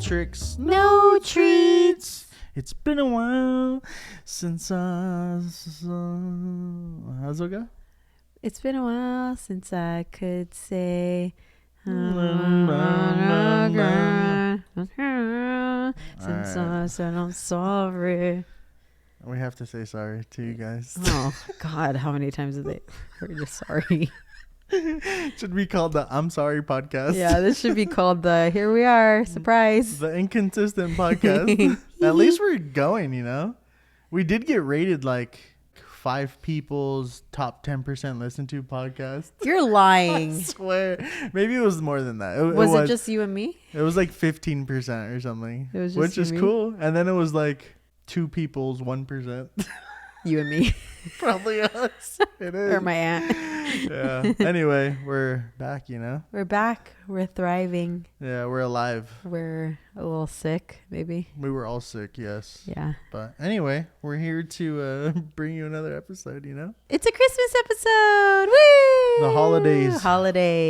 tricks, no treats. It's been a while since how's it go? It's been a while since I could say since I said I'm sorry. We have to say sorry to you guys. Oh God, how many times have they heard you sorry? Should be called the I'm Sorry podcast. Yeah, this should be called the Here We Are surprise. The inconsistent podcast. At least we're going, you know. We did get rated like 5 people's top 10% listened to podcast. You're lying. I swear. Maybe it was more than that. Was it just you and me? It was like 15% or something. It was just which you is and me? cool. And then it was like 2 people's 1%. You and me. Probably us. It is. Or my aunt. Yeah. Anyway, we're back, you know. We're back. We're thriving. Yeah, we're alive. We're a little sick, maybe. We were all sick, yes. Yeah. But anyway, we're here to bring you another episode, you know. It's a Christmas episode. Woo! The holidays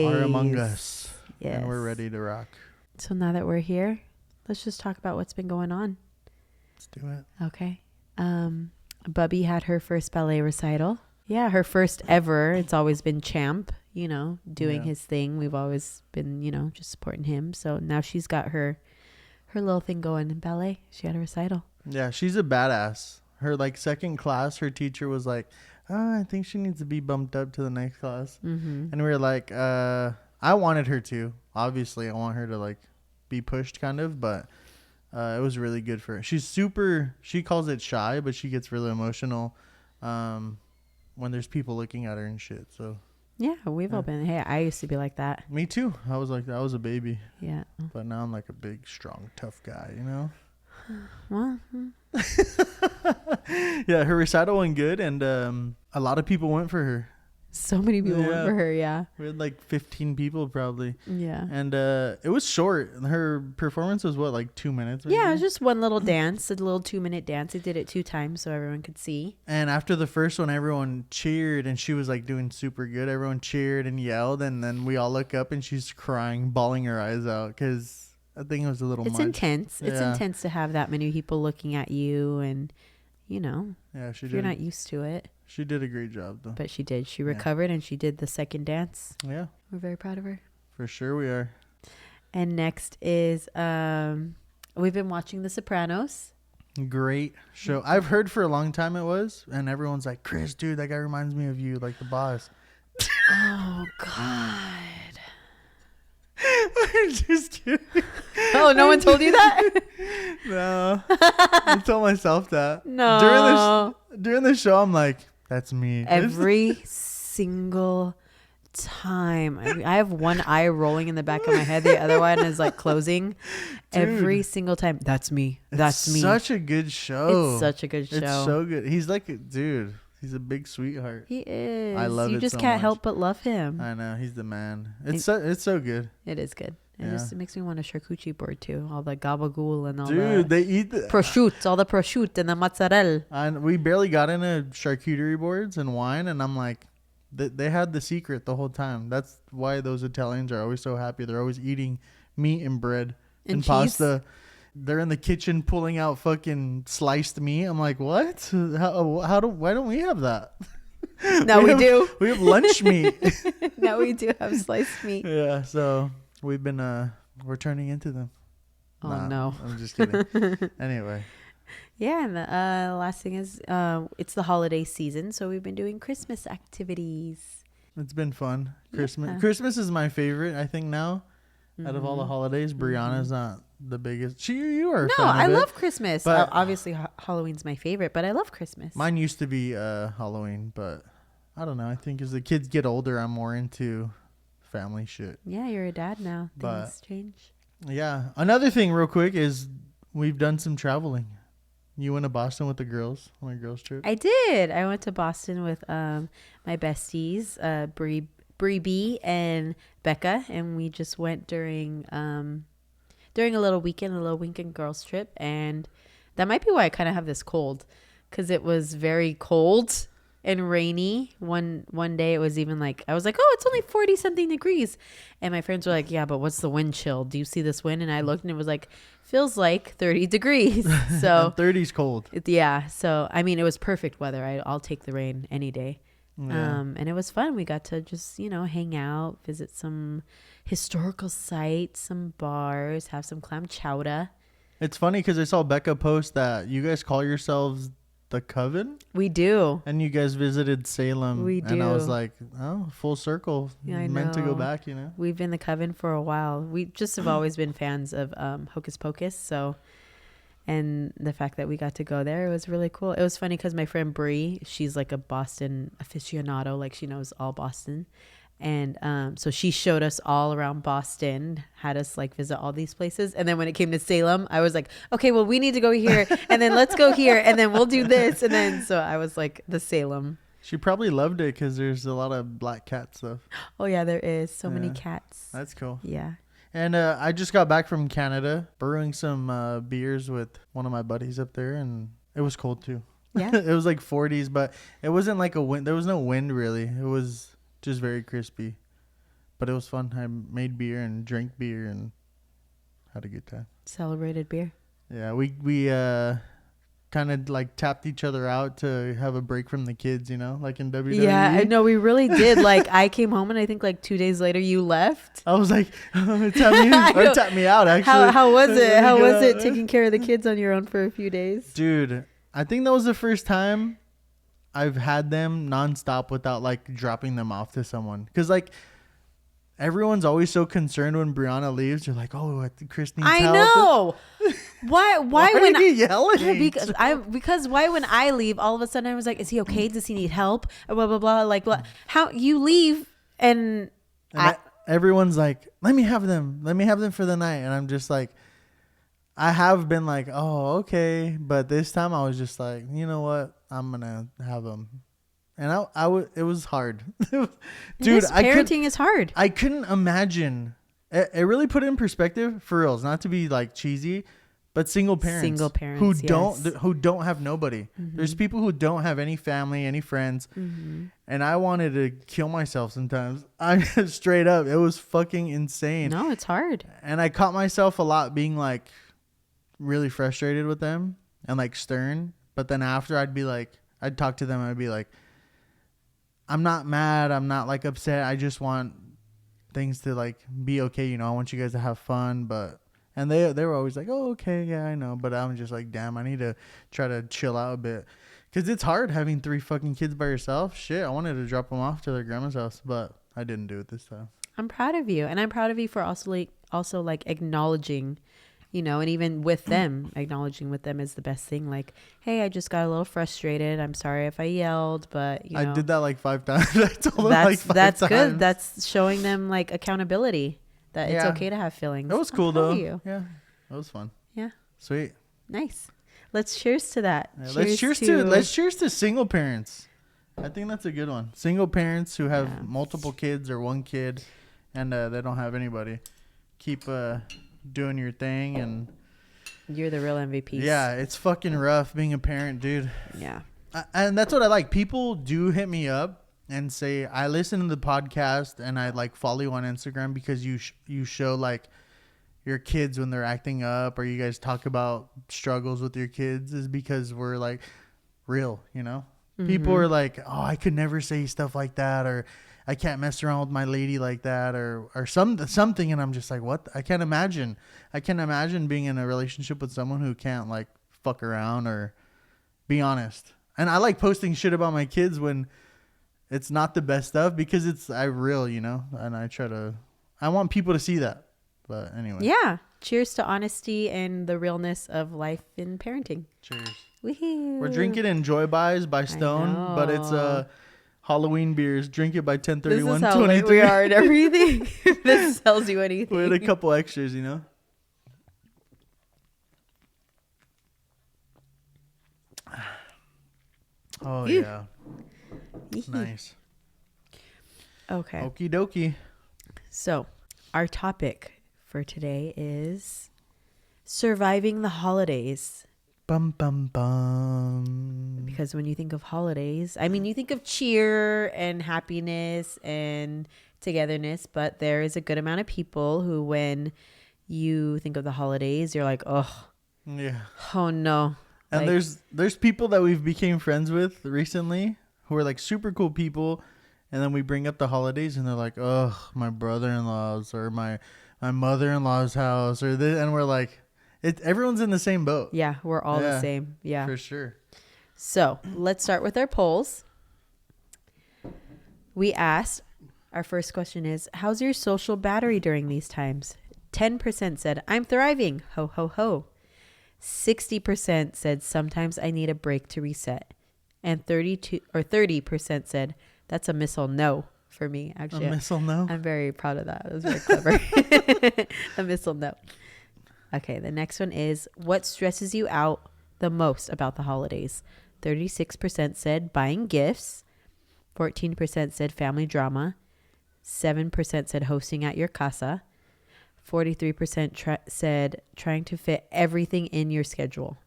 are among us. Yes. And we're ready to rock. So now that we're here, let's just talk about what's been going on. Let's do it. Okay. Bubby had her first ballet recital. Yeah, her first ever. It's always been Champ, you know, doing his thing. We've always been, you know, just supporting him. So now she's got her little thing going in ballet. She had a recital. Yeah, she's a badass. Her like second class, her teacher was like, "Oh, I think she needs to be bumped up to the next class." Mm-hmm. And we were like, I wanted her to. Obviously, I want her to like be pushed kind of, but it was really good for her. She calls it shy, but she gets really emotional when there's people looking at her and shit. So yeah, we've all been. Hey, I used to be like that. me too. I was like, I was a baby. Yeah. But now I'm like a big, strong, tough guy, you know? Well, Yeah, her recital went good, and a lot of people went for her. so many people went Yeah. for her. Yeah. We had like 15 people probably. Yeah. And it was short. Her performance was what, like 2 minutes? Maybe? Yeah, it was just one little dance, a little 2-minute dance. They did it 2 times so everyone could see. And after the first one, everyone cheered, and she was like doing super good. Everyone cheered and yelled, and then we all look up, and she's crying, bawling her eyes out because I think it was a little It's much. intense. It's Yeah. intense to have that many people looking at you, and you know, Yeah, she if you're did. not used to it. She did a great job, though. But she did. She recovered and she did the second dance. Yeah, We're very proud of her. for sure we are. And next is we've been watching The Sopranos. Great show. I've heard for a long time it was, and everyone's like, Chris, dude, that guy reminds me of you, like the boss. Oh God. I'm just kidding. Oh, no one told you that? No, I told myself that. No. During the show, I'm like, that's me. Every single time. I have one eye rolling in the back of my head. The other one is like closing. Dude. Every single time. That's me. That's It's me. Such a good show. It's such a good show. It's so good. He's like, dude, he's a big sweetheart. He is. I love you it just so can't much. help but love him. I know, he's the man. It's so good. It is good. It Yeah. just makes me want a charcuterie board too. All the gabagool and all Dude, the they eat the prosciutto, all the prosciutto and the mozzarella. And we barely got into charcuterie boards and wine, and I'm like, they had the secret the whole time. That's why those Italians are always so happy. They're always eating meat and bread and cheese? pasta. They're in the kitchen pulling out fucking sliced meat. I'm like, what? Why don't we have that? Now we have- do. We have lunch meat. Now we do have sliced meat. Yeah, so we've been we're turning into them. Oh Nah, no. I'm just kidding. Anyway. Yeah, and the last thing is it's the holiday season, so we've been doing Christmas activities. It's been fun. Yeah. Christmas is my favorite, I think, now. Out of all the holidays, Brianna's not the biggest. You are a No, fan of I it. love Christmas. but- Obviously, Halloween's my favorite, but I love Christmas. Mine used to be Halloween, but I don't know. I think as the kids get older, I'm more into family shit. Yeah, you're a dad now. But- Things change. Yeah. Another thing real quick is we've done some traveling. You went to Boston with the girls on a girls trip? I did. I went to Boston with my besties, Bree B and Becca, and we just went during a little weekend girls trip, and that might be why I kind of have this cold, because it was very cold and rainy. One day it was even like, I was like, oh, it's only 40 something degrees. And my friends were like, yeah, but what's the wind chill? Do you see this wind? And I looked and it was like, feels like 30 degrees. So 30's cold. yeah. So, I mean, it was perfect weather. I'll take the rain any day. Yeah. And it was fun. We got to just, hang out, visit some historical sites, some bars, have some clam chowder. It's funny because I saw Becca post that you guys call yourselves the Coven. We do. And you guys visited Salem. We do. And I was like, oh, full circle. Yeah, I meant to go know. back, We've been the Coven for a while. We just have always been fans of Hocus Pocus. So, and the fact that we got to go there, it was really cool. It was funny because my friend Bree, she's like a Boston aficionado. Like she knows all Boston. And so she showed us all around Boston, had us like visit all these places. And then when it came to Salem, I was like, okay, well, we need to go here. And then let's go here. And then we'll do this. And then so I was like the Salem. She probably loved it because there's a lot of black cat stuff. Oh, yeah, there is. So many cats. That's cool. Yeah. And I just got back from Canada, brewing some beers with one of my buddies up there. And it was cold too. Yeah. It was like 40s, but it wasn't like a wind. There was no wind really. It was just very crispy, but it was fun. I made beer and drank beer and had a good time. Celebrated beer. Yeah, we kind of like tapped each other out to have a break from the kids, like in WWE. Yeah, I know, we really did. Like I came home and I think like 2 days later you left. I was like, tap me out actually. How was it? How was it taking care of the kids on your own for a few days? Dude, I think that was the first time I've had them nonstop without like dropping them off to someone. Because like everyone's always so concerned when Brianna leaves. You're like, oh, Chris needs help. I know. Why when are you yelling? Because why when I leave, all of a sudden I was like, is he okay? Does he need help? Blah blah blah. Like blah. How you leave and everyone's like, let me have them for the night, and I'm just like, I have been like, oh, okay, but this time I was just like, you know what? I'm gonna have them, and it was hard, dude. Parenting is hard. I couldn't imagine. It really put it in perspective for reals. Not to be like cheesy, but single parents who don't have nobody. Mm-hmm. There's people who don't have any family, any friends, and I wanted to kill myself sometimes. I'm straight up. It was fucking insane. No, it's hard. And I caught myself a lot being like really frustrated with them and like stern. But then after I'd talk to them. I'd be like, I'm not mad. I'm not like upset. I just want things to like be okay. I want you guys to have fun. And they were always like, oh, okay. Yeah, I know. But I'm just like, damn, I need to try to chill out a bit. Because it's hard having 3 fucking kids by yourself. Shit, I wanted to drop them off to their grandma's house, but I didn't do it this time. I'm proud of you. And I'm proud of you for also acknowledging, and even with them, acknowledging with them is the best thing. Like, hey, I just got a little frustrated. I'm sorry if I yelled, but I did that like 5 times. I told them like 5 that's times. Good. That's showing them like accountability that it's okay to have feelings. That was cool though. Yeah, that was fun. Yeah, sweet. Nice. Let's cheers to that. Yeah, let's cheers to single parents. I think that's a good one. Single parents who have multiple kids or one kid, and they don't have anybody. Keep doing your thing, and you're the real MVP. Yeah, it's fucking rough being a parent, dude. Yeah. And that's what I like. People do hit me up and say, I listen to the podcast and I like follow you on Instagram because you show like your kids when they're acting up, or you guys talk about struggles with your kids, is because we're like real, People are like, oh, I could never say stuff like that, or I can't mess around with my lady like that, or something. And I'm just like, what? I can't imagine being in a relationship with someone who can't like fuck around or be honest. And I like posting shit about my kids when it's not the best stuff, because it's real, and I want people to see that. But anyway. Yeah. Cheers to honesty and the realness of life in parenting. Cheers. Woo-hoo. We're drinking Enjoy Buys by Stone, but it's Halloween beers. Drink it by 10/31/23. This is how late we are and everything. This tells you anything. We had a couple extras, Oh, yeah. Nice. Okay. Okie dokie. So, our topic for today is surviving the holidays. Bum, bum, bum. Because when you think of holidays, I mean, you think of cheer and happiness and togetherness, but there is a good amount of people who, when you think of the holidays, you're like, oh, Yeah. oh no. And Like, there's people that we've became friends with recently who are like super cool people, and then we bring up the holidays and they're like, "Oh, my brother-in-law's or my mother-in-law's house or this," and we're like, everyone's in the same boat. yeah, we're all the Yeah, same. Yeah. for sure. So let's start with our polls. We asked, our first question is, how's your social battery during these times? 10% said, I'm thriving. Ho, ho, ho. 60% said, sometimes I need a break to reset. And 30% said, that's a missile no for me. Actually, A missile no. I'm very proud of that. It was very clever. A missile no. Okay, the next one is, what stresses you out the most about the holidays? 36% said buying gifts. 14% said family drama. 7% said hosting at your casa. 43% said trying to fit everything in your schedule.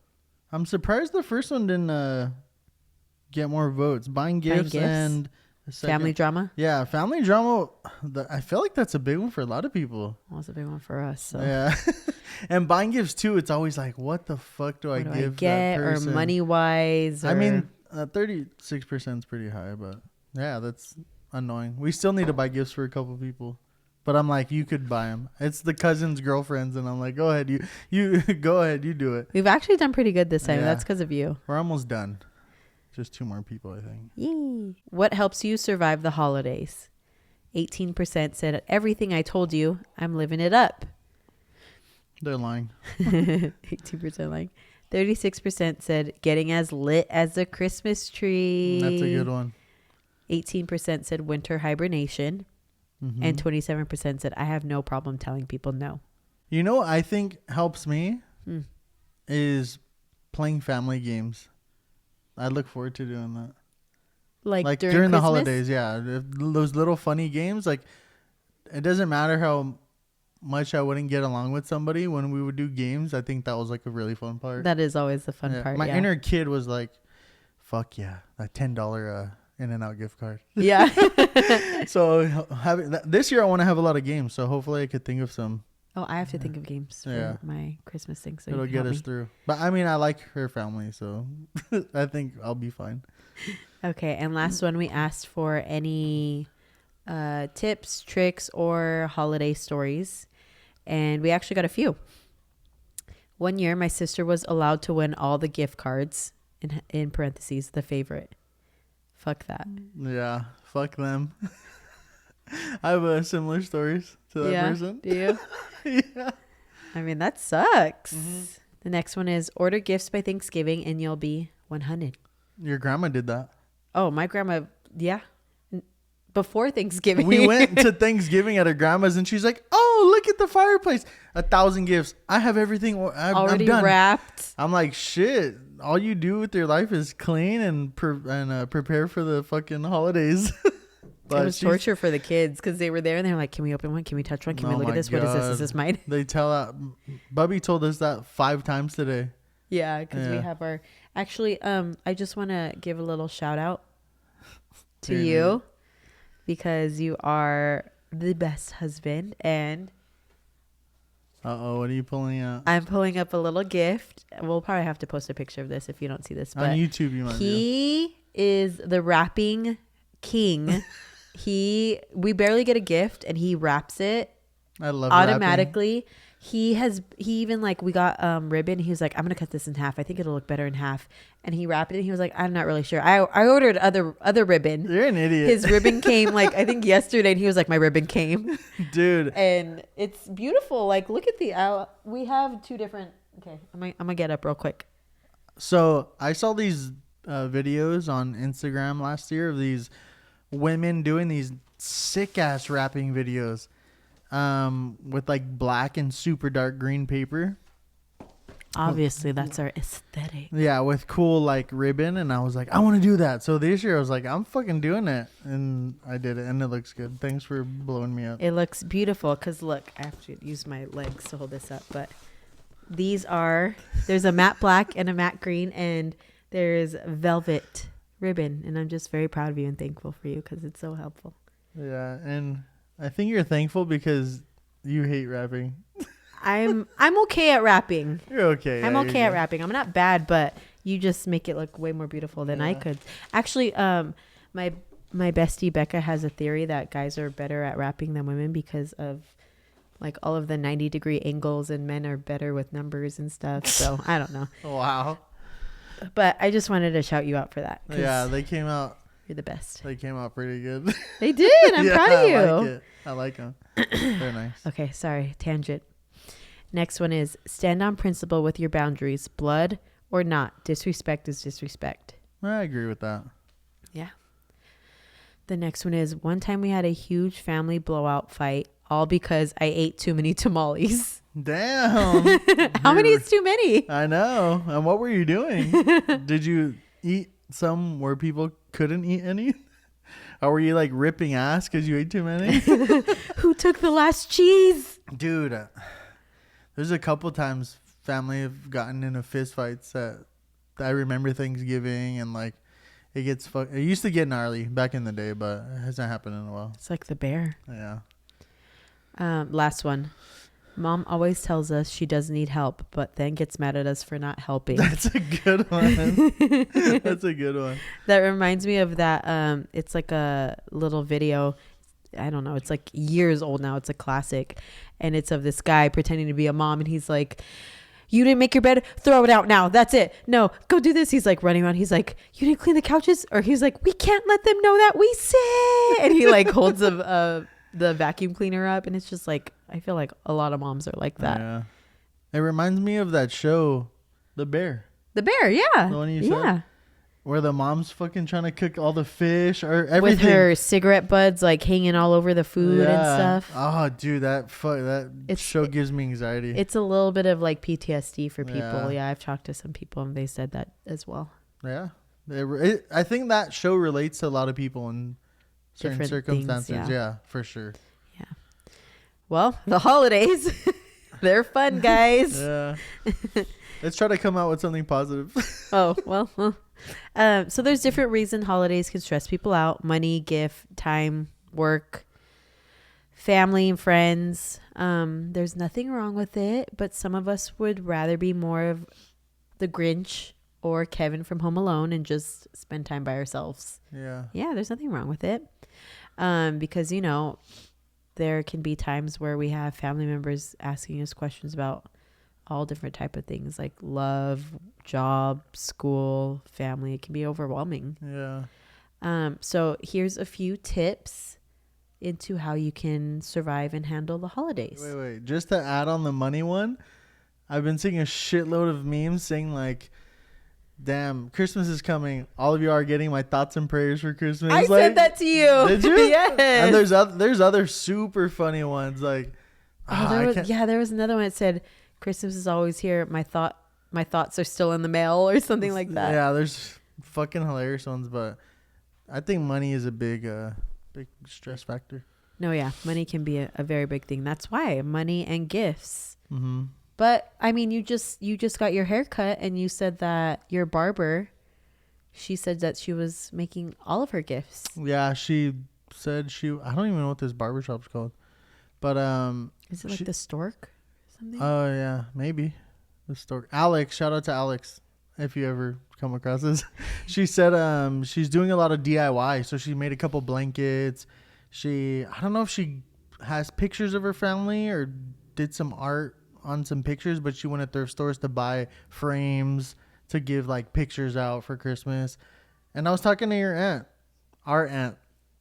I'm surprised the first one didn't get more votes. Buying gifts and the second. Family drama. Yeah, family drama. I feel like that's a big one for a lot of people. Well, it's a big one for us. So. Yeah. And buying gifts too, it's always like, what the fuck do I give that person? Or money wise? I mean, 36% is pretty high, but yeah, that's annoying. We still need to buy gifts for a couple people, but I'm like, you could buy them. It's the cousins' girlfriends, and I'm like, go ahead, you go ahead, you do it. We've actually done pretty good this time. Yeah. That's because of you. We're almost done. Just 2 more people, I think. Yay. What helps you survive the holidays? 18% said everything I told you. I'm living it up. They're lying. 18% lying. 36% said getting as lit as a Christmas tree. That's a good one. 18% said winter hibernation. Mm-hmm. And 27% said I have no problem telling people no. You know what I think helps me is playing family games. I look forward to doing that. Like during the Christmas? holidays, yeah. Those little funny games, like, it doesn't matter how much I wouldn't get along with somebody when we would do games. I think that was like a really fun part. That is always the fun part. My inner kid was like, fuck yeah, that $10 In-N-Out gift card. Yeah. So this year I want to have a lot of games, so hopefully I could think of some. Oh, I have to think of games for my Christmas thing. So it'll get us through. But I mean, I like her family, so I think I'll be fine. Okay, and last one, we asked for any tips, tricks, or holiday stories. And we actually got a few. One year, my sister was allowed to win all the gift cards, in parentheses, the favorite. Fuck that. Yeah, fuck them. I have similar stories to that person. Do you? Yeah. I mean, that sucks. Mm-hmm. The next one is order gifts by Thanksgiving and you'll be 100. Your grandma did that. Oh, my grandma, yeah. Before Thanksgiving. We went to Thanksgiving at her grandma's and she's like, oh, look at the fireplace. 1,000 gifts. I have everything. Already I'm done. wrapped. I'm like, shit. All you do with your life is clean and prepare for the fucking holidays. But it was torture for the kids because they were there and they were like, can we open one? Can we touch one? Can we look at this? God. What is this? Is this mine? They tell that. Bubby told us that 5 times today. Yeah, because we have our... Actually, I just want to give a little shout out to you because you are the best husband. And... Uh-oh, what are you pulling out? I'm pulling up a little gift. We'll probably have to post a picture of this if you don't see this. But on YouTube, you might. He is the wrapping king. We barely get a gift and he wraps it. I love automatically. Wrapping. He even like, we got ribbon. He was like, I'm gonna cut this in half. I think it'll look better in half. And he wrapped it and he was like, I'm not really sure. I ordered other ribbon. You're an idiot. His ribbon came like, I think yesterday, and he was like, my ribbon came. Dude. And it's beautiful. Like, look at the we have 2 different. Okay, I'm gonna get up real quick. So I saw these videos on Instagram last year of these women doing these sick ass wrapping videos with like black and super dark green paper. Obviously, that's our aesthetic. Yeah, with cool like ribbon, and I was like, I want to do that. So this year I was like, I'm fucking doing it, and I did it, and it looks good. Thanks for blowing me up. It looks beautiful because look, I have to use my legs to hold this up, but There's a matte black and a matte green, and there's velvet ribbon. And I'm just very proud of you and thankful for you because it's so helpful. Yeah, and I think you're thankful because you hate rapping. I'm okay at rapping. You're okay. I'm okay at rapping. I'm not bad, but you just make it look way more beautiful than I could. Actually, my bestie Becca has a theory that guys are better at rapping than women because of like all of the 90-degree angles, and men are better with numbers and stuff. So I don't know. Wow. But I just wanted to shout you out for that. Yeah, they came out. You're the best. They came out pretty good. They did. I'm proud of you. I like them. They're nice. Okay, sorry. Tangent. Next one is stand on principle with your boundaries. Blood or not. Disrespect is disrespect. I agree with that. Yeah. The next one is one time we had a huge family blowout fight, all because I ate too many tamales. Damn. How many is too many? I know. And what were you doing? Did you eat some where people couldn't eat any? Or were you like ripping ass because you ate too many? Who took the last cheese? Dude, there's a couple times family have gotten into fist fights that I remember Thanksgiving, and like it used to get gnarly back in the day, but it hasn't happened in a while. It's like the bear. Yeah. Last one. Mom always tells us she doesn't need help, but then gets mad at us for not helping. That's a good one. That's a good one. That reminds me of that. It's like a little video. I don't know. It's like years old now. It's a classic. And it's of this guy pretending to be a mom. And he's like, you didn't make your bed? Throw it out now. That's it. No, go do this. He's like running around. He's like, you didn't clean the couches? Or he's like, we can't let them know that we sit. And he like holds the vacuum cleaner up, and it's just like I feel like a lot of moms are like that. Yeah, it reminds me of that show, The Bear. The Bear, yeah, the one you said, where the mom's fucking trying to cook all the fish or everything with her cigarette buds like hanging all over the food and stuff. Oh, dude, that show gives me anxiety. It's a little bit of like PTSD for people. Yeah, I've talked to some people and they said that as well. Yeah, I think that show relates to a lot of people in certain different circumstances. Things, yeah, for sure. Yeah. Well, the holidays, they're fun, guys. Yeah. Let's try to come out with something positive. Oh, well. So there's different reasons holidays can stress people out. Money, gift, time, work, family and friends. There's nothing wrong with it, but some of us would rather be more of the Grinch or Kevin from Home Alone and just spend time by ourselves. Yeah. Yeah, there's nothing wrong with it. Because, you know, there can be times where we have family members asking us questions about all different type of things like love, job, school, family. It can be overwhelming. Yeah. So here's a few tips into how you can survive and handle the holidays. Wait. Just to add on the money one, I've been seeing a shitload of memes saying like, damn, Christmas is coming. All of you are getting my thoughts and prayers for Christmas. I said that to you. Did you? Yes. And there's other super funny ones like. There was another one that said, "Christmas is always here. My thoughts are still in the mail," or something like that. Yeah, there's fucking hilarious ones, but I think money is a big stress factor. No, yeah, money can be a very big thing. That's why money and gifts. Mm-hmm. But I mean, you just got your hair cut, and you said that your barber, she said that she was making all of her gifts. Yeah, she said I don't even know what this barbershop's called, but is it like the Stork or something? Oh yeah, maybe the Stork. Alex, shout out to Alex if you ever come across this. She said she's doing a lot of DIY, so she made a couple blankets. I don't know if she has pictures of her family or did some art on some pictures, but she went to thrift stores to buy frames to give like pictures out for Christmas. And I was talking to our aunt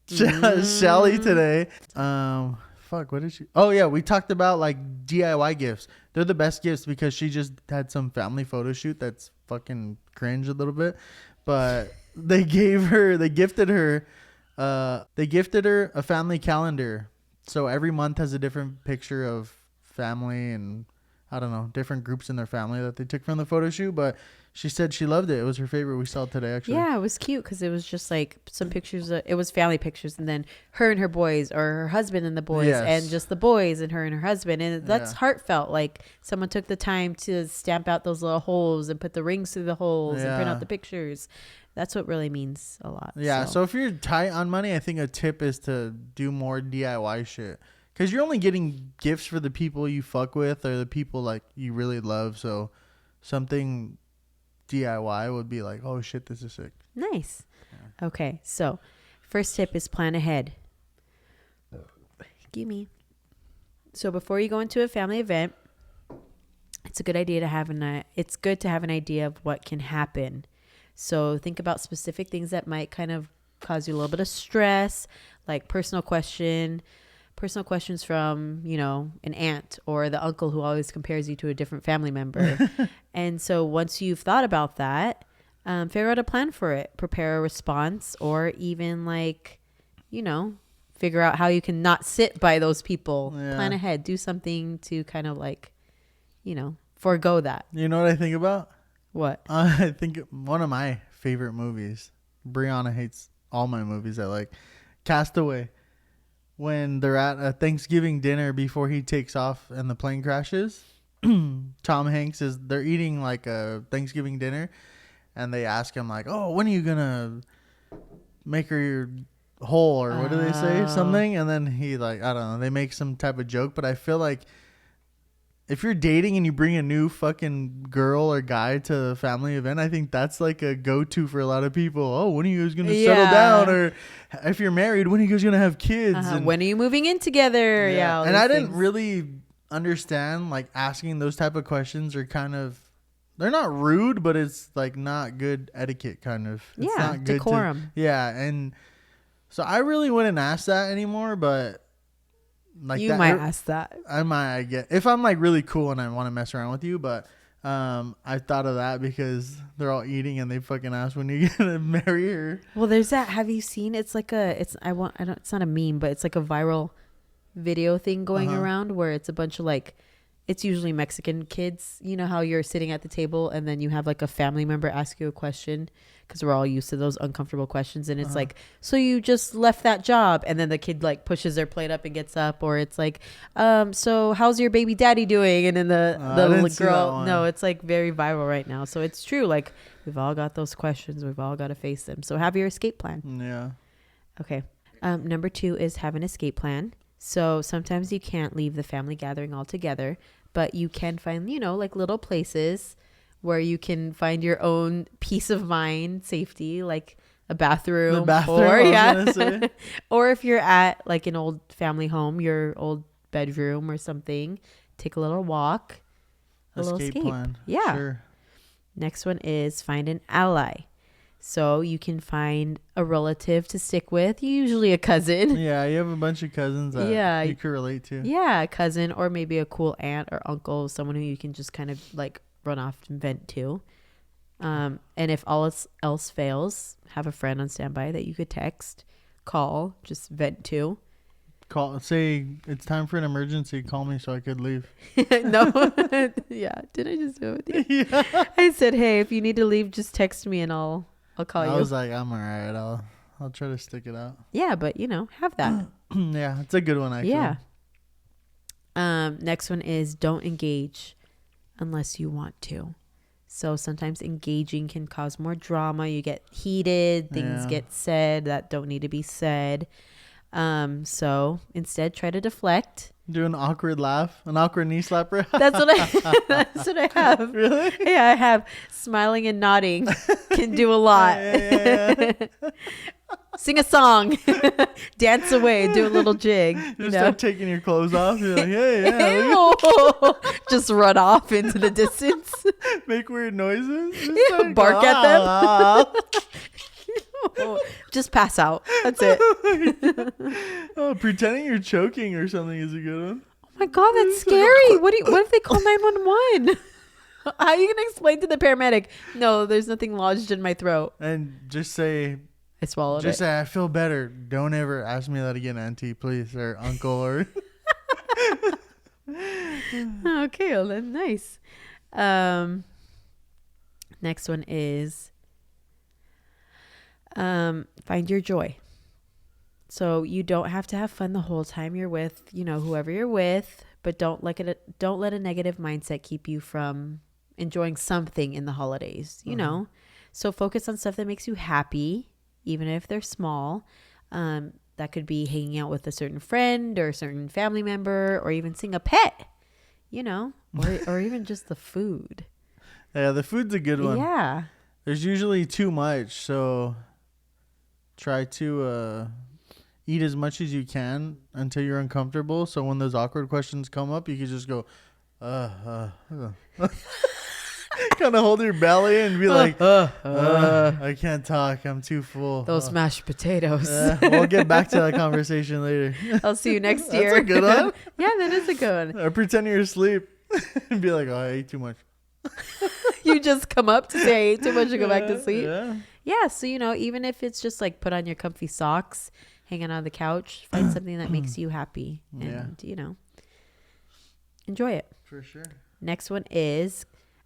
Shelly today. What did she? Oh yeah, we talked about like DIY gifts. They're the best gifts because she just had some family photo shoot that's fucking cringe a little bit, but they gifted her a family calendar. So every month has a different picture of family, and I don't know, different groups in their family that they took from the photo shoot. But she said she loved it. It was her favorite. We saw it today, actually. Yeah, it was cute because it was just like some pictures. It was family pictures, and then her and her boys, or her husband and the boys, and just the boys and her husband. And that's heartfelt. Like someone took the time to stamp out those little holes and put the rings through the holes and print out the pictures. That's what really means a lot. Yeah. So if you're tight on money, I think a tip is to do more DIY shit. Because you're only getting gifts for the people you fuck with or the people like you really love. So something DIY would be like, oh shit, this is sick. Nice. Yeah. Okay. So first tip is plan ahead. Gimme. So before you go into a family event, it's a good idea to have it's good to have an idea of what can happen. So think about specific things that might kind of cause you a little bit of stress, like personal questions from, an aunt or the uncle who always compares you to a different family member. And so once you've thought about that, figure out a plan for it, prepare a response, or even figure out how you can not sit by those people. Plan ahead, do something to kind of forego that. You know what I think about? What? I think one of my favorite movies, Brianna hates all my movies, I like Castaway. When they're at a Thanksgiving dinner before he takes off and the plane crashes, Tom Hanks they're eating like a Thanksgiving dinner, and they ask him like, oh, when are you gonna make her whole, or what do they say, something, and then he I don't know, they make some type of joke. But I feel like if you're dating and you bring a new fucking girl or guy to the family event, I think that's like a go-to for a lot of people. Oh, when are you guys going to settle down? Or if you're married, when are you guys going to have kids? And when are you moving in together? Yeah. And I didn't really understand, like, asking those type of questions are kind of, they're not rude, but it's like not good etiquette kind of. It's not good decorum. And so I really wouldn't ask that anymore, but like you might ask that. I get if I'm like really cool and I want to mess around with you, but I thought of that because they're all eating and they fucking ask when you're gonna marry her. Well, there's that. Have you seen? It's like it's not a meme, but it's like a viral video thing going around where it's a bunch of it's usually Mexican kids. You know how you're sitting at the table and then you have like a family member ask you a question, because we're all used to those uncomfortable questions, and it's like, so you just left that job, and then the kid like pushes their plate up and gets up, or it's like, so how's your baby daddy doing? And then the little girl, no, it's like very viral right now. So it's true, like we've all got those questions, we've all got to face them. So have your escape plan. Yeah. Okay. Number 2 is have an escape plan. So sometimes you can't leave the family gathering altogether, but you can find, like little places where you can find your own peace of mind, safety, like a bathroom. Or if you're at like an old family home, your old bedroom or something, take a little walk, little escape plan. Yeah. Sure. Next one is find an ally. So you can find a relative to stick with, usually a cousin. Yeah, you have a bunch of cousins that you can relate to. Yeah, a cousin, or maybe a cool aunt or uncle, someone who you can just kind of like run off and vent to. And if all else fails, have a friend on standby that you could text, call, just vent to. Say it's time for an emergency. Call me so I could leave. No. Yeah. Didn't I just do it with you? Yeah. I said, hey, if you need to leave, just text me and I'll call you. I was like, I'm all right. I'll try to stick it out. Yeah, but have that. Yeah, it's a good one actually. Yeah. Next one is don't engage unless you want to. So sometimes engaging can cause more drama. You get heated, things get said that don't need to be said. So instead try to deflect. Do an awkward laugh, an awkward knee slapper. That's what I have. Really? Yeah, I have. Smiling and nodding can do a lot. Yeah. Sing a song, dance away, do a little jig. Just start taking your clothes off. You're like, hey, just run off into the distance. Make weird noises. Like, bark at them. Just pass out. That's it. Pretending you're choking or something is a good one. Oh my god, that's scary. What if they call 911? How are you gonna explain to the paramedic? No, there's nothing lodged in my throat. And just say, I swallowed it. Just say, I feel better. Don't ever ask me that again, auntie, please, or uncle, or. Okay, well then, nice. Next one is find your joy. So you don't have to have fun the whole time you're with, whoever you're with, but don't let a negative mindset keep you from enjoying something in the holidays, So focus on stuff that makes you happy, even if they're small. That could be hanging out with a certain friend or a certain family member, or even seeing a pet, or even just the food. Yeah, the food's a good one. Yeah. There's usually too much, so try to eat as much as you can until you're uncomfortable. So when those awkward questions come up, you can just go, kind of hold your belly and be like, I can't talk. I'm too full. Those mashed potatoes. We'll get back to that conversation later. I'll see you next year. That's a good one. Yeah, that is a good one. Or pretend you're asleep and be like, I ate too much. You just come up to say I ate too much and go back to sleep. Yeah. So, even if it's just like put on your comfy socks, hanging on the couch, find something that makes you happy and, enjoy it. For sure. Next one is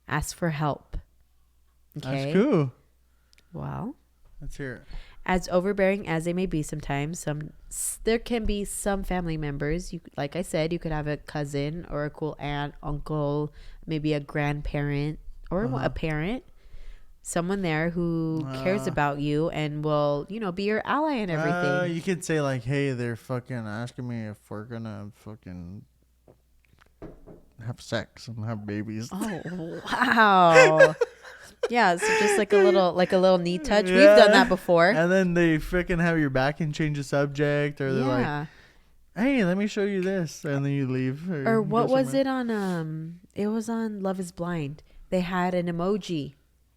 ask for help. Okay. That's cool. Well, let's hear it. As overbearing as they may be sometimes, there can be some family members. Like I said, you could have a cousin or a cool aunt, uncle, maybe a grandparent or a parent. Someone there who cares about you and will, be your ally and everything. You could say like, hey, they're fucking asking me if we're gonna fucking have sex and have babies. Oh, wow. Yeah, so just like a little neat touch. We've done that before. And then they freaking have your back and change the subject, or they're like, hey, let me show you this, and then you leave. Or what was it on? It was on Love Is Blind. They had an emoji,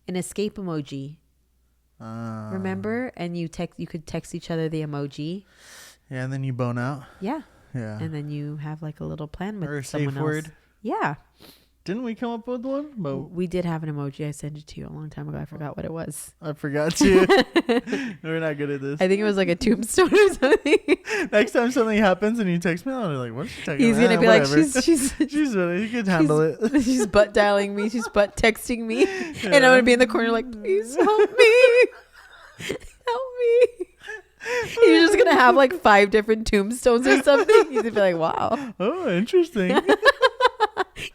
an escape emoji. Remember? And you could text each other the emoji. Yeah, and then you bone out. Yeah. Yeah. And then you have like a little plan with or a someone safe else. word. Yeah. Didn't we come up with one? But we did have an emoji. I sent it to you a long time ago. I forgot what it was. I forgot to. We're not good at this. I think it was like a tombstone or something. Next time something happens and you text me, I'll be like, what's she talking He's about? going to be whatever. like, she's you can handle it. She's butt dialing me. She's butt texting me. Yeah. And I'm going to be in the corner like, please help me. Help me. You're just going to have like 5 different tombstones or something. You're going to be like, wow. Oh, interesting.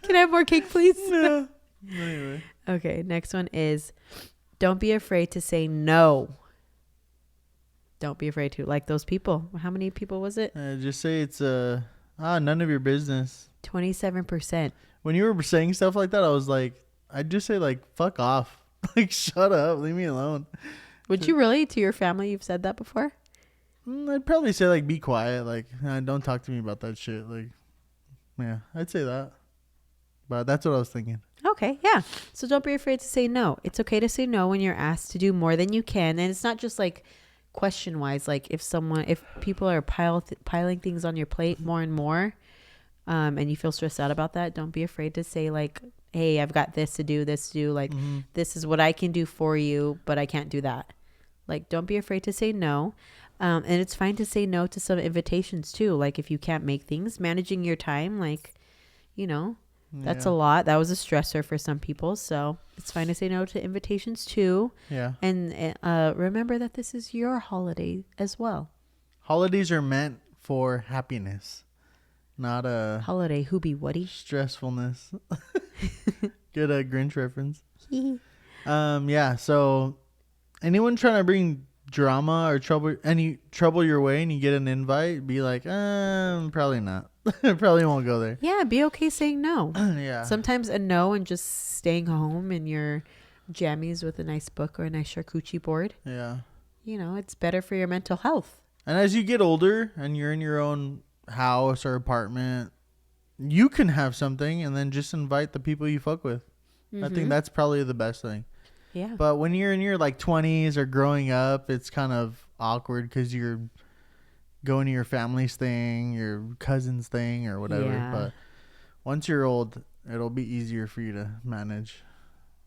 Can I have more cake, please? Yeah. Anyway. Okay, next one is don't be afraid to say no. Don't be afraid to. Like those people. How many people was it? Just say it's none of your business. 27%. When you were saying stuff like that, I was like, I'd just say like, fuck off. Like, shut up. Leave me alone. Would you really? To your family, you've said that before? I'd probably say like, be quiet. Like, don't talk to me about that shit. Like, yeah, I'd say that. But that's what I was thinking. Okay, yeah. So don't be afraid to say no. It's okay to say no when you're asked to do more than you can. And it's not just like question wise, like if people are piling things on your plate more and more, and you feel stressed out about that, don't be afraid to say like, hey, I've got this to do. Like, this is what I can do for you, but I can't do that. Like, don't be afraid to say no. And it's fine to say no to some invitations too. Like if you can't make things, managing your time, like, that's a lot. That was a stressor for some people. So it's fine to say no to invitations too. Yeah. And remember that this is your holiday as well. Holidays are meant for happiness, not a holiday hubby woody stressfulness. Good Grinch reference. Yeah. So anyone trying to bring drama or trouble your way and you get an invite, be like, probably not. Probably won't go there. Yeah, be okay saying no. Yeah. Sometimes a no and just staying home in your jammies with a nice book or a nice charcuterie board. Yeah. It's better for your mental health. And as you get older and you're in your own house or apartment, you can have something and then just invite the people you fuck with. I think that's probably the best thing. Yeah. But when you're in your like 20s or growing up, it's kind of awkward because you're going to your family's thing, your cousin's thing or whatever. Yeah. But once you're old, it'll be easier for you to manage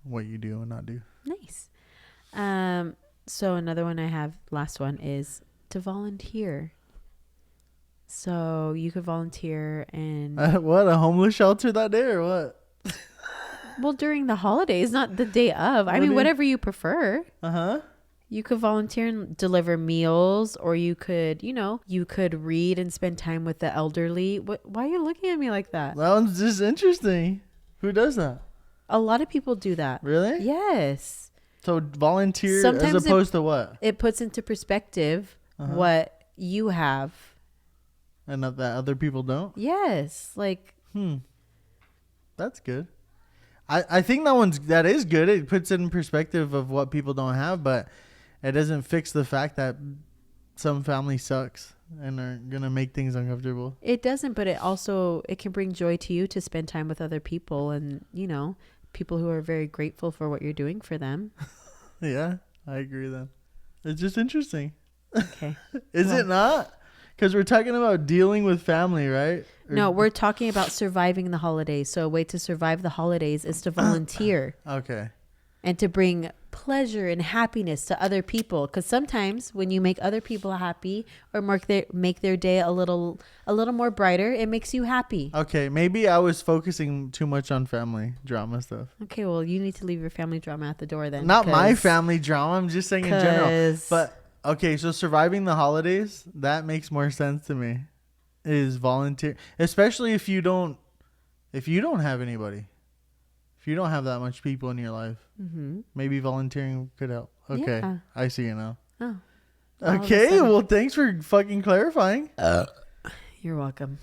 what you do and not do. Nice. So another one I have, last one, is to volunteer. So you could volunteer and What, a homeless shelter that day or what? well, during the holidays, not the day of. I mean, whatever you prefer. Uh-huh. You could volunteer and deliver meals, or you could, you could read and spend time with the elderly. Why are you looking at me like that? That one's just interesting. Who does that? A lot of people do that. Really? Yes. So volunteer Sometimes as opposed to what? It puts into perspective what you have. And that other people don't? Yes. Like. That's good. I think that is good. It puts it in perspective of what people don't have, but it doesn't fix the fact that some family sucks and are going to make things uncomfortable. It doesn't, but it can bring joy to you to spend time with other people and, people who are very grateful for what you're doing for them. Yeah, I agree then. It's just interesting. Okay. Is it not? Because we're talking about dealing with family, right? No, we're talking about surviving the holidays. So a way to survive the holidays is to volunteer. Okay. And to bring pleasure and happiness to other people. Because sometimes when you make other people happy or make their day a little more brighter, it makes you happy. Okay, maybe I was focusing too much on family drama stuff. Okay, well, you need to leave your family drama at the door then. Not my family drama. I'm just saying in general. But okay, so surviving the holidays, that makes more sense to me. Is volunteer, especially if you don't have anybody. If you don't have that much people in your life, maybe volunteering could help. Okay, yeah. I see you now. Oh. Okay, well, thanks for fucking clarifying. You're welcome.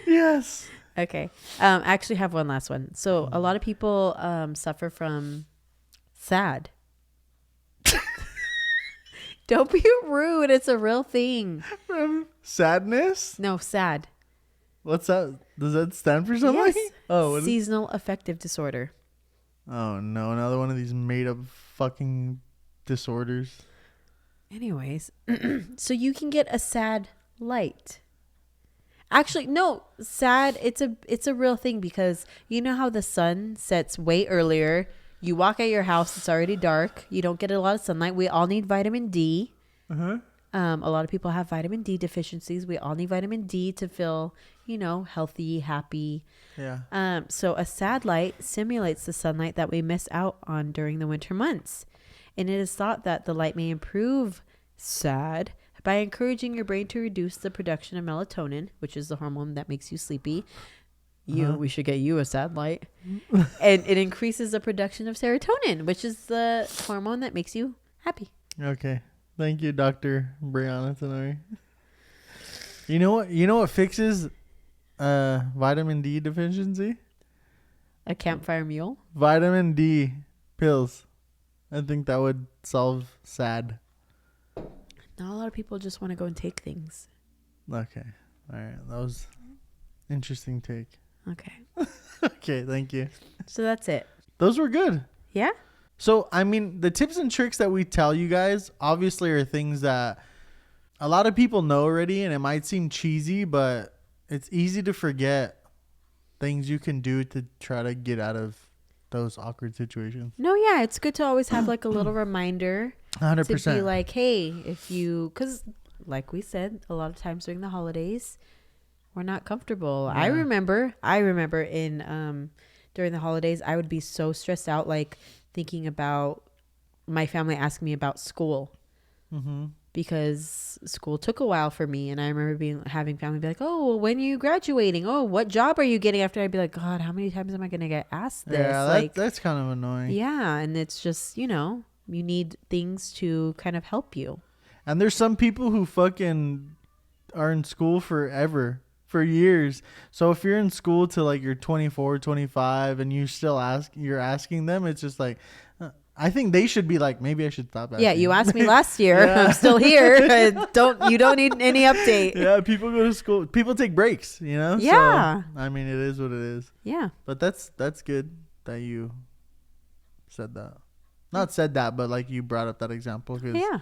Yes. Okay. I actually have one last one. So a lot of people suffer from SAD. Don't be rude. It's a real thing. From sadness? No, SAD. What's that? Does that stand for something? Yes. Oh, seasonal affective disorder. Oh no, another one of these made up fucking disorders. Anyways, so you can get a SAD light. Actually, no, SAD, it's a real thing because you know how the sun sets way earlier. You walk out your house, it's already dark. You don't get a lot of sunlight. We all need vitamin D. A lot of people have vitamin D deficiencies. We all need vitamin D to feel, healthy, happy. Yeah. So a SAD light simulates the sunlight that we miss out on during the winter months. And it is thought that the light may improve SAD by encouraging your brain to reduce the production of melatonin, which is the hormone that makes you sleepy. We should get you a SAD light. And it increases the production of serotonin, which is the hormone that makes you happy. Okay. Thank you, Dr. Brianna Tenori. You know what fixes vitamin D deficiency? A campfire mule? Vitamin D pills. I think that would solve SAD. Not a lot of people just want to go and take things. Okay. All right. That was interesting take. Okay. Okay. Thank you. So that's it. Those were good. Yeah? So, I mean, the tips and tricks that we tell you guys obviously are things that a lot of people know already, and it might seem cheesy, but it's easy to forget things you can do to try to get out of those awkward situations. No, yeah. It's good to always have like a little reminder 100%. to be like, hey, because like we said, a lot of times during the holidays, we're not comfortable. Yeah. I remember in during the holidays, I would be so stressed out, like thinking about my family asking me about school. Because school took a while for me. And I remember having family be like, oh, well, when are you graduating? Oh, what job are you getting after? I'd be like, God, how many times am I going to get asked this? Yeah, that's kind of annoying. Yeah. And it's just, you need things to kind of help you. And there's some people who fucking are in school forever, for years. So if you're in school till like you're 24, 25 and you're asking them, it's just like, I think they should be like, maybe I should stop asking. Yeah, you asked me last year. Yeah. I'm still here. You don't need any update. Yeah, people go to school. People take breaks, Yeah. So, I mean, it is what it is. Yeah. But that's good that you said that. Not said that, but like you brought up that example. Yeah.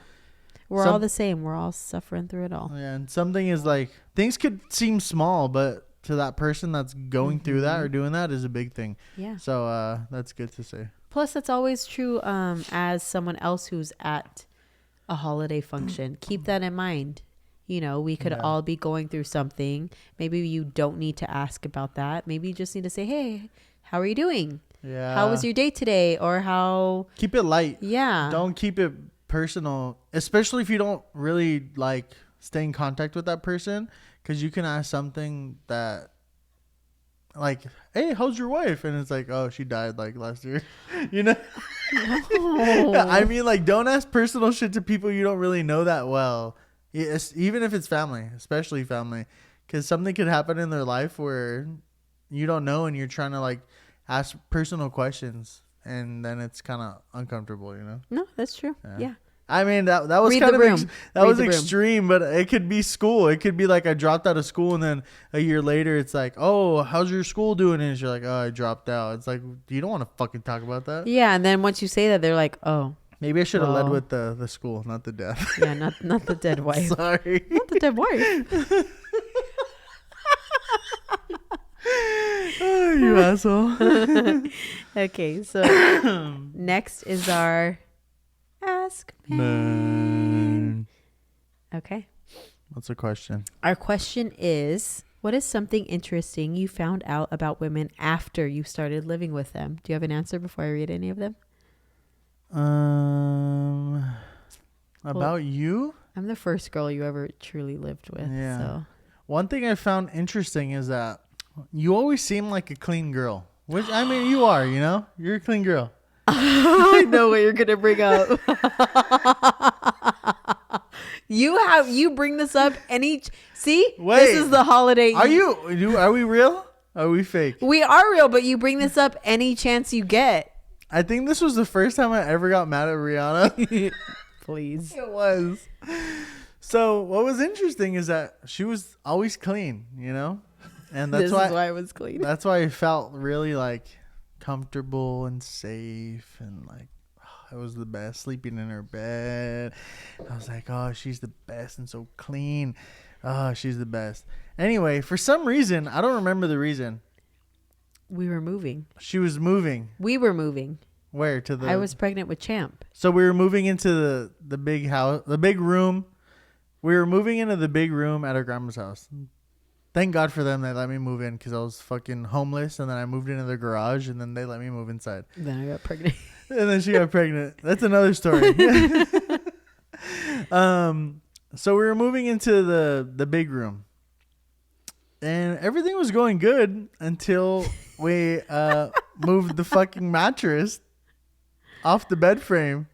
We're all the same. We're all suffering through it all. Yeah, and something is like, things could seem small, but to that person that's going through that or doing that is a big thing. Yeah. So that's good to say. Plus, that's always true as someone else who's at a holiday function. Keep that in mind. You know, we could all be going through something. Maybe you don't need to ask about that. Maybe you just need to say, hey, how are you doing? Yeah. How was your day today? Or how... Keep it light. Yeah. Don't keep it personal, especially if you don't really like stay in contact with that person, because you can ask something that like, hey, how's your wife? And it's like, oh, she died like last year. You know? No. I mean, like, don't ask personal shit to people you don't really know that well. Yes, even if it's family, especially family, because something could happen in their life where you don't know and you're trying to like ask personal questions, and then it's kind of uncomfortable, you know? No, that's true. Yeah. I mean, that was kind of that was extreme, but it could be school. It could be like I dropped out of school, and then a year later, it's like, oh, how's your school doing? And you're like, oh, I dropped out. It's like, you don't want to fucking talk about that. Yeah, and then once you say that, they're like, oh. Maybe I should have led with the school, not the death. Yeah, not the dead wife. Sorry. Not the dead wife. Oh, you asshole. Okay, so next is our Ask Man. Okay. What's the question? Our question is, what is something interesting you found out about women after you started living with them? Do you have an answer before I read any of them? About you? I'm the first girl you ever truly lived with. Yeah. So. One thing I found interesting is that you always seem like a clean girl. Which, I mean, you are, you know? You're a clean girl. I know what you're going to bring up. You bring this up see? Wait, this is the holiday. Are we real? Are we fake? We are real, but you bring this up any chance you get. I think this was the first time I ever got mad at Rihanna. Please. It was. So what was interesting is that she was always clean, you know? And that's why I was clean. That's why I felt really like comfortable and safe, and like it was the best, sleeping in her bed. I was like, oh, she's the best and so clean. Oh, she's the best. Anyway, for some reason, I don't remember the reason. We were moving. She was moving. We were moving. Where? I was pregnant with Champ. So we were moving into the big house, the big room. We were moving into the big room at our grandma's house. Thank God for them. They let me move in because I was fucking homeless. And then I moved into the garage, and then they let me move inside. Then I got pregnant. And then she got pregnant. That's another story. So we were moving into the big room. And everything was going good until we moved the fucking mattress off the bed frame.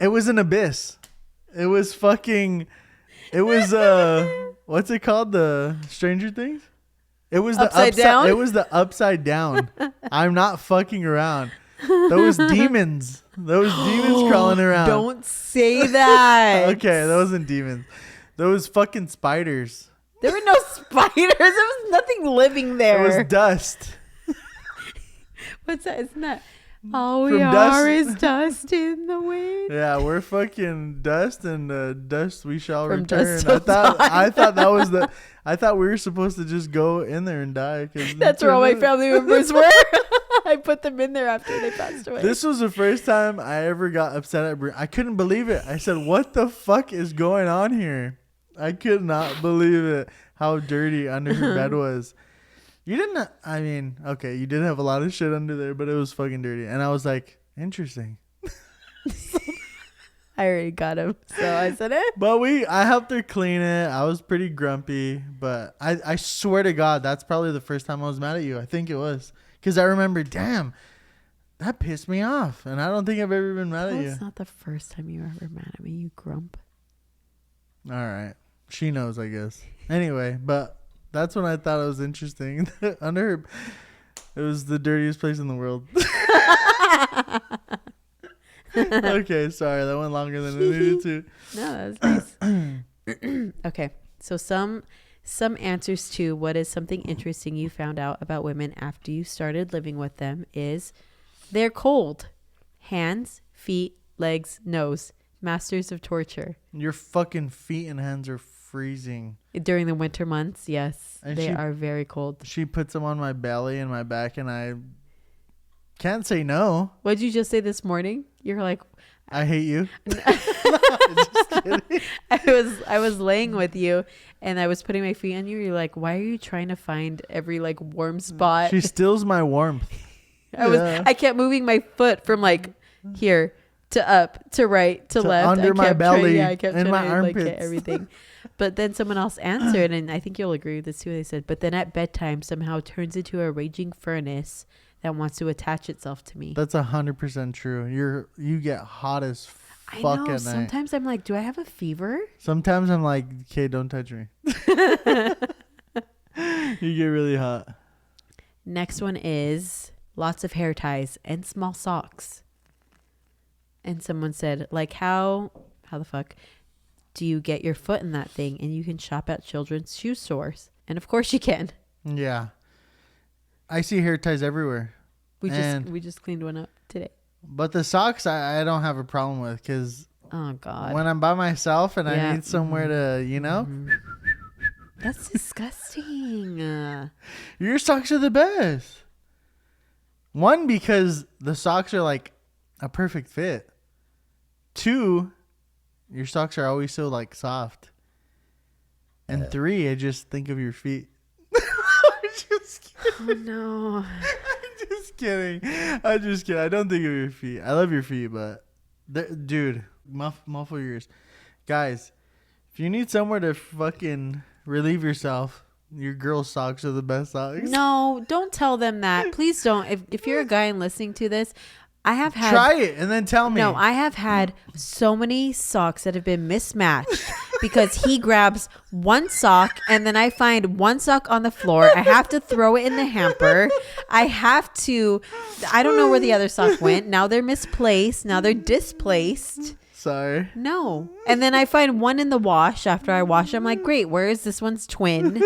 It was an abyss. It was fucking... It was what's it called? The Stranger Things? It was the upside down. It was the upside down. I'm not fucking around. Those demons. Those demons crawling around. Don't say that. Okay, that wasn't demons. Those fucking spiders. There were no spiders. There was nothing living there. It was dust. What's that? Isn't that all we are is dust in the wind? Yeah, we're fucking dust, and dust we shall From return. dust I thought that was the. I thought we were supposed to just go in there and die. That's where all my family members were. I put them in there after they passed away. This was the first time I ever got upset at Brie. I couldn't believe it. I said, "What the fuck is going on here?" I could not believe it. How dirty under her bed was. You didn't. I mean, okay, you did have a lot of shit under there, but it was fucking dirty. And I was like, interesting. I already got him, so I said it. But I helped her clean it. I was pretty grumpy, but I swear to God, that's probably the first time I was mad at you. I think it was. Because I remember, damn, that pissed me off. And I don't think I've ever been mad at you. That's not the first time you were ever mad at me, you grump. All right. She knows, I guess. Anyway, but that's when I thought it was interesting. Under her, it was the dirtiest place in the world. Okay, sorry. That went longer than it needed to. No, that's nice. Okay, so some answers to what is something interesting you found out about women after you started living with them is they're cold. Hands, feet, legs, nose. Masters of torture. Your fucking feet and hands are freezing. During the winter months, yes. And they are very cold. She puts them on my belly and my back, and Can't say no. What'd you just say this morning? You're like, I hate you. Just kidding. I was laying with you and I was putting my feet on you. You're like, why are you trying to find every like warm spot? She steals my warmth. I kept moving my foot from like here to up to right to left under my belly. I kept in trying my to armpits. like, get everything. But then someone else answered, and I think you'll agree with this too. They said, but then at bedtime somehow turns into a raging furnace that wants to attach itself to me. That's 100% true. You get hot as fuck I know. at night. Sometimes I'm like, do I have a fever? Sometimes I'm like, okay, don't touch me. You get really hot. Next one is lots of hair ties and small socks. And someone said, like, how the fuck do you get your foot in that thing and you can shop at children's shoe stores? And of course you can. Yeah. I see hair ties everywhere. We just cleaned one up today. But the socks I don't have a problem with because Oh God. when I'm by myself and I need somewhere to, That's disgusting. Your socks are the best. One, because the socks are like a perfect fit. Two, your socks are always so like soft. And three, I just think of your feet. I'm just kidding. Oh no. I'm just kidding. I don't think of your feet. I love your feet, but dude, muffle yours. Guys, if you need somewhere to fucking relieve yourself, your girl's socks are the best socks. No, don't tell them that. Please don't. If you're a guy and listening to this, I have had... Try it and then tell me. No, I have had so many socks that have been mismatched because he grabs one sock and then I find one sock on the floor. I have to throw it in the hamper. I don't know where the other sock went. Now they're misplaced. Now they're displaced. Sorry. No. And then I find one in the wash after I wash. I'm like, great, where is this one's twin?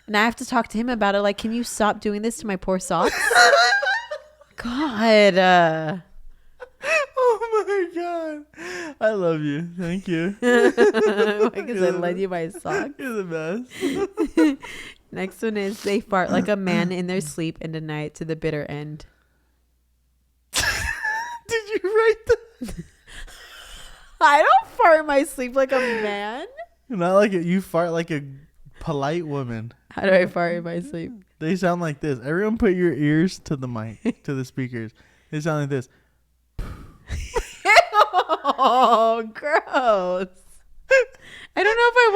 And I have to talk to him about it. Like, can you stop doing this to my poor socks? God. Oh my God. I love you. Thank you. Because I lend you my socks. You're the best. Next one is they fart like a man in their sleep and deny it to the bitter end. Did you write that? I don't fart in my sleep like a man. Not like it. You fart like a polite woman. How do I fart in my sleep? They sound like this. Everyone put your ears to the mic, to the speakers. They sound like this. Oh, gross. I don't know if I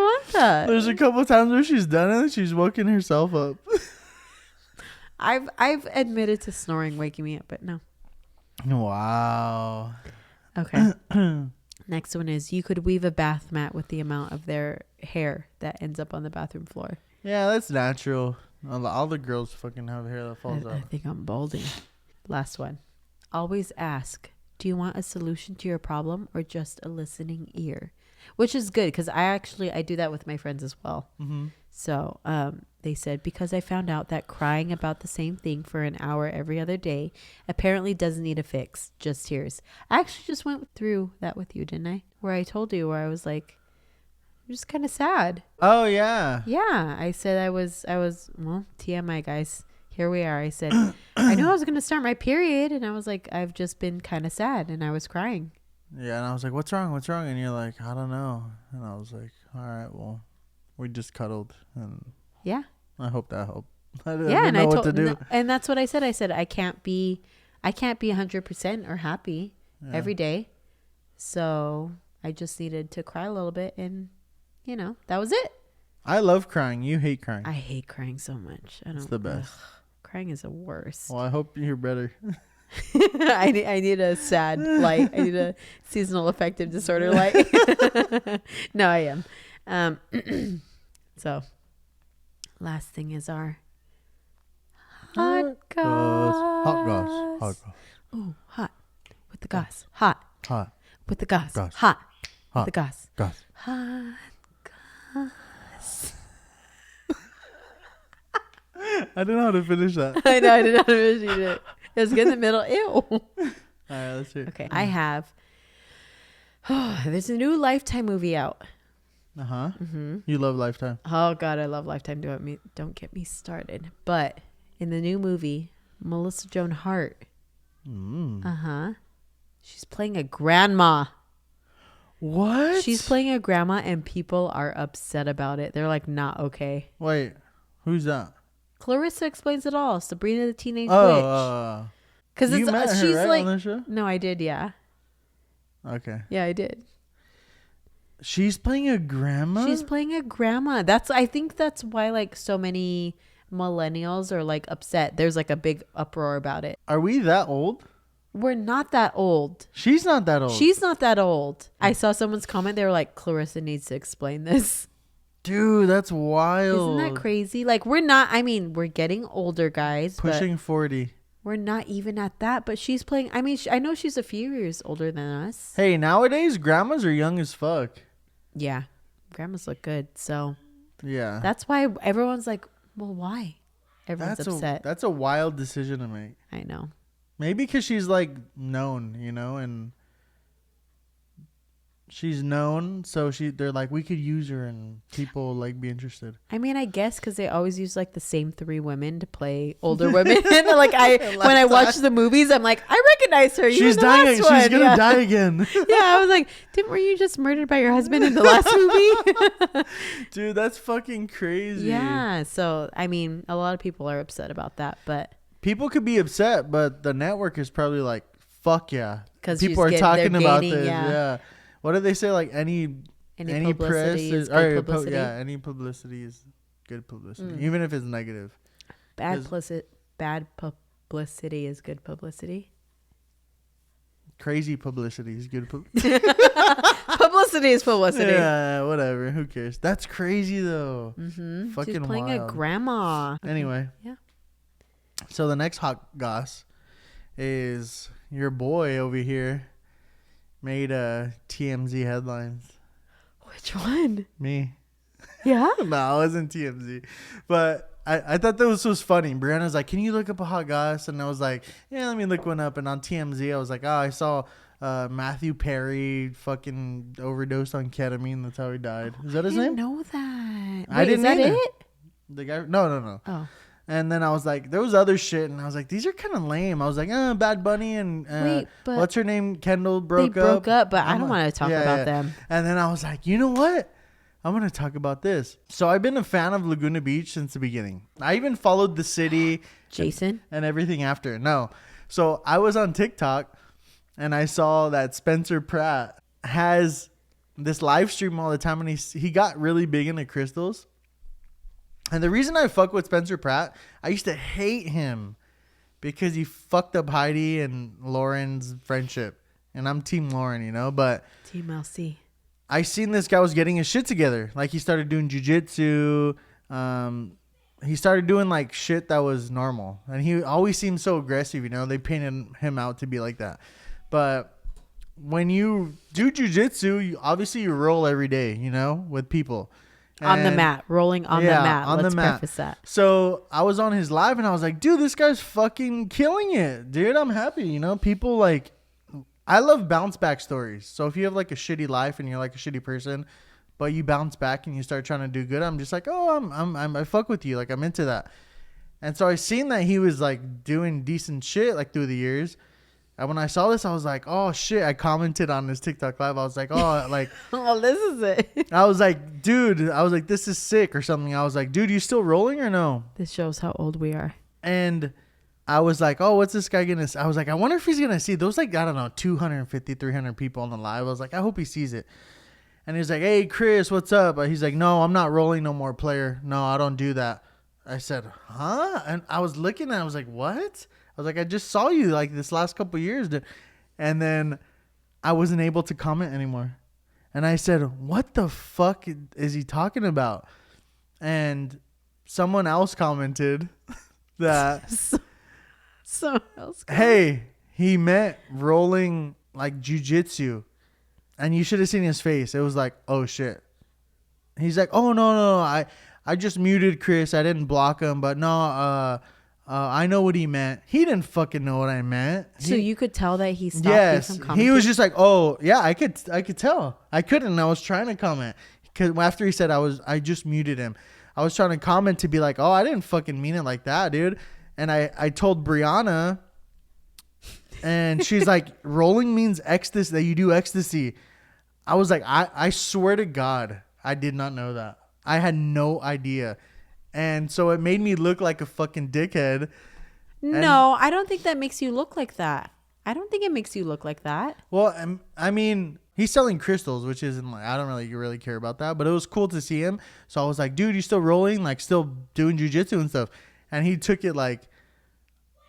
want that. There's a couple times where she's done it and she's woken herself up. I've admitted to snoring waking me up, but no. Wow. Okay. Next one is you could weave a bath mat with the amount of their hair that ends up on the bathroom floor. Yeah, that's natural. All the girls fucking have hair that falls out. I think I'm balding. Last one. Always ask, do you want a solution to your problem or just a listening ear? Which is good because I do that with my friends as well. Mm-hmm. So they said, because I found out that crying about the same thing for an hour every other day apparently doesn't need a fix, just tears. I actually just went through that with you, didn't I? Where I told you where I was like, I'm just kind of sad. Oh, yeah. Yeah. I said I was, well, TMI, guys. Here we are. I said, I knew I was going to start my period. And I was like, I've just been kind of sad. And I was crying. Yeah. And I was like, what's wrong? What's wrong? And you're like, I don't know. And I was like, all right, well, we just cuddled. And yeah. I hope that helped. I didn't know what to do. And that's what I said. I said, I can't be 100% or happy every day. So I just needed to cry a little bit. And, that was it. I love crying. You hate crying. I hate crying so much. It's the best. Crying is the worst. Well, I hope you're better. I need a sad light. I need a seasonal affective disorder light. No, I am. So, last thing is our hot goss. Hot goss. Hot goss. Ooh, hot with the goss. Hot. Hot. With the goss. Goss. Hot. Hot. With the goss. Goss. Hot goss. I don't know how to finish that. I know. I didn't know how to finish it. It was good in the middle. Ew. All right, let's hear it. Okay. I have. There's a new Lifetime movie out. Uh-huh. Mm-hmm. You love Lifetime. Oh, God. I love Lifetime. Don't get me started. But in the new movie, Melissa Joan Hart. Mm. She's playing a grandma. What? She's playing a grandma, and people are upset about it. They're like, not okay. Wait, who's that? Clarissa Explains It All. Sabrina the Teenage Witch. Because you met her, she's right, like, on the show? No, I did. Yeah. Okay. Yeah, I did. She's playing a grandma. She's playing a grandma. I think that's why like so many millennials are like upset. There's like a big uproar about it. Are we that old? We're not that old. She's not that old. She's not that old. I saw someone's comment. They were like, Clarissa needs to explain this. Dude, that's wild. Isn't that crazy? Like, we're not, I mean, we're getting older, guys. Pushing 40. We're not even at that. But she's playing, I mean, I know she's a few years older than us. Hey, nowadays, grandmas are young as fuck. Yeah. Grandmas look good. So, yeah. that's why everyone's like, well, why? Everyone's upset. That's a wild decision to make. I know. Maybe because she's like known, you know, and she's known, so they're like, we could use her and people like be interested. I mean, I guess because they always use like the same 3 women to play older women. Like when I watch the movies, I'm like, I recognize her. She's dying. She's gonna die again. Yeah, I was like, were you just murdered by your husband in the last movie? Dude, that's fucking crazy. Yeah. So I mean, a lot of people are upset about that, but people could be upset, but the network is probably like, fuck yeah, because people are talking about this. Yeah. Yeah. What do they say? Like any press is good publicity. Yeah, any publicity is good publicity, even if it's negative. Bad publicity is good publicity. Crazy publicity is good publicity is publicity. Yeah, whatever. Who cares? That's crazy though. Mm-hmm. Fucking She's playing wild. a grandma. Anyway. Yeah. So the next hot goss is your boy over here made TMZ headlines. Which one? Me. Yeah? No, it wasn't TMZ. But I thought this was funny. Brianna's like, can you look up a hot goss? And I was like, yeah, let me look one up. And on TMZ, I was like, I saw Matthew Perry fucking overdosed on ketamine. That's how he died. Is that his name? I didn't know that. Wait, I didn't is that either. it? The guy? No. Oh. And then I was like, there was other shit. And I was like, these are kind of lame. I was like, Bad Bunny and Wait, but what's her name? Kendall broke up. They broke up, but I don't want to talk about them. And then I was like, you know what? I'm going to talk about this. So I've been a fan of Laguna Beach since the beginning. I even followed the city. Jason? And everything after. No. So I was on TikTok and I saw that Spencer Pratt has this live stream all the time. And he got really big into crystals. And the reason I fuck with Spencer Pratt, I used to hate him because he fucked up Heidi and Lauren's friendship. And I'm Team Lauren, you know, but Team LC. I seen this guy was getting his shit together. Like he started doing jujitsu. He started doing like shit that was normal. And he always seemed so aggressive, you know, they painted him out to be like that. But when you do jujitsu, you roll every day, you know, with people. On the mat, rolling on the mat. Let's preface that. So I was on his live and I was like, dude, this guy's fucking killing it. Dude, I'm happy. You know, people like, I love bounce back stories. So if you have like a shitty life and you're like a shitty person, but you bounce back and you start trying to do good, I'm just like, I fuck with you. Like I'm into that. And so I seen that he was like doing decent shit like through the years. And when I saw this, I was like, oh shit. I commented on this TikTok live. I was like, oh, like, well, this is it. I was like, dude, this is sick or something. I was like, dude, you still rolling or no? This shows how old we are. And I was like, oh, what's this guy going to, I was like, I wonder if he's going to see those, like, I don't know, 250, 300 people on the live. I was like, I hope he sees it. And he's like, hey, Chris, what's up? He's like, no, I'm not rolling no more, player. No, I don't do that. I said, huh? And I was looking and I was like, what? I was like, I just saw you like this last couple of years. And then I wasn't able to comment anymore. And I said, what the fuck is he talking about? And someone else commented that, hey, he meant rolling like jujitsu. And you should have seen his face. It was like, oh shit. He's like, oh no. I just muted Chris. I didn't block him, but no, I know what he meant. He didn't fucking know what I meant. So you could tell that he stopped you from commenting? He was just like, oh yeah, I could tell. I couldn't. I was trying to comment because after he said I just muted him. I was trying to comment to be like, oh, I didn't fucking mean it like that, dude. And I told Brianna, and she's like, rolling means ecstasy, that you do ecstasy. I was like, I swear to God, I did not know that. I had no idea. And so it made me look like a fucking dickhead. No, I don't think that makes you look like that. I don't think it makes you look like that. Well, I mean, he's selling crystals, which isn't like, I don't really care about that. But it was cool to see him. So I was like, dude, you still rolling? Like, still doing jujitsu and stuff? And he took it like,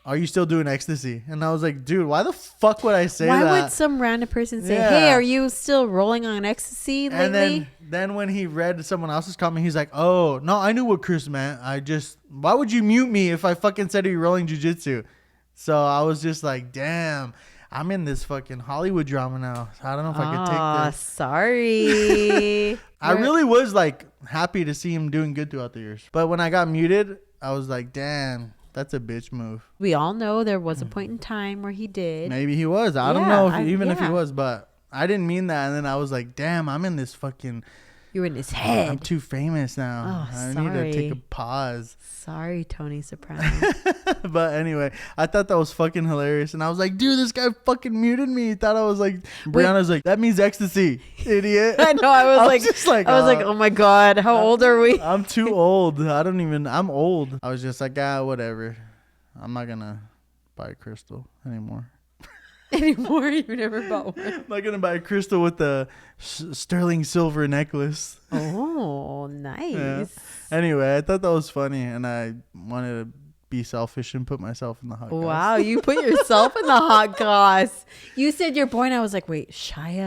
are you still doing ecstasy? And I was like, dude, why the fuck would I say that? Why would some random person say, hey, are you still rolling on ecstasy lately? And then when he read someone else's comment, he's like, oh, no, I knew what Chris meant. Why would you mute me if I fucking said you're rolling jujitsu? So I was just like, damn, I'm in this fucking Hollywood drama now. I don't know if I could take this. Sorry. I really was like happy to see him doing good throughout the years. But when I got muted, I was like, damn, that's a bitch move. We all know there was a point in time where he did. Maybe he was. I don't know if he was, but I didn't mean that. And then I was like, damn, I'm in this fucking... You're in his head. I'm too famous now. I need to take a pause. Sorry, Tony Soprano. But anyway, I thought that was fucking hilarious. And I was like, dude, this guy fucking muted me. He thought I was like... Brianna's like, that means ecstasy, idiot. I know. I was like, oh my God, how old are we? I'm too old. I'm old. I was just like, whatever. I'm not going to buy a crystal anymore. Anymore? You never bought one? I'm not going to buy a crystal with a sterling silver necklace. Oh, nice. Yeah. Anyway, I thought that was funny, and I wanted to be selfish and put myself in the hot goss. Wow, you put yourself in the hot goss. You said your boy, and I was like, wait, Shia?